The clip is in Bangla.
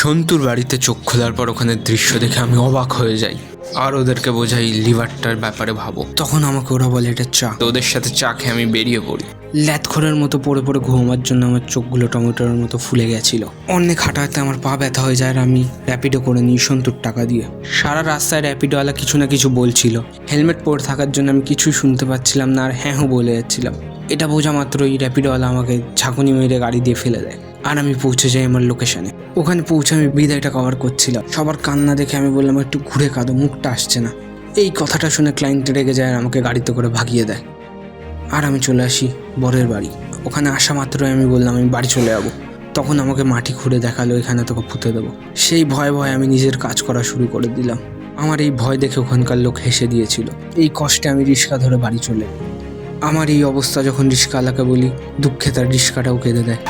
সন্তুর বাড়িতে চোখ খোলার পর ওখানে দৃশ্য দেখে আমি অবাক হয়ে যাই, আর ওদেরকে বোঝাই লিভারটার ব্যাপারে ভাবো। তখন আমাকে ওরা বলে এটা চা। তো ওদের সাথে চা খেয়ে আমি বেরিয়ে পড়ি। ল্যাথখোরের মতো পড়ে পড়ে ঘুমাবার জন্য আমার চোখগুলো টমেটোর মতো ফুলে গেছিল। অনেক হাঁটাতে আমার পা ব্যথা হয়ে যায়, আর আমি র্যাপিডো করে নিই সন্তুর টাকা দিয়ে। সারা রাস্তায় র্যাপিডোওয়ালা কিছু না কিছু বলছিল। হেলমেট পরে থাকার জন্য আমি কিছুই শুনতে পাচ্ছিলাম না, আর হ্যাঁ বলে যাচ্ছিলাম। এটা বোঝা মাত্রই র্যাপিডোওয়ালা আমাকে ঝাঁকুনি মেরে গাড়ি দিয়ে ফেলে দেয়, আর আমি পৌঁছে যাই আমার লোকেশনে। ওখানে পৌঁছে আমি বিদায়টা কভার করছিলাম। সবার কান্না দেখে আমি বললাম একটু ঘুরে কাঁদো, মুখটা আসছে না। এই কথাটা শুনে ক্লায়েন্ট রেগে যায় আর আমাকে গাড়িতে করে ভাগিয়ে দেয়, আর আমি চলে আসি বরের বাড়ি। ওখানে আসা মাত্রই আমি বললাম আমি বাড়ি চলে যাবো। তখন আমাকে মাটি খুঁড়ে দেখালো এখানে তোকে পুঁতে দেবো। সেই ভয়ে ভয়ে আমি নিজের কাজ করা শুরু করে দিলাম। আমার এই ভয় দেখে ওখানকার লোক হেসে দিয়েছিল। এই কষ্টে আমি রিক্সা ধরে বাড়ি চলে। আমার এই অবস্থা যখন রিক্সাওয়ালাকে বলি, দুঃখে তার রিক্সাটাও কেঁদে দেয়।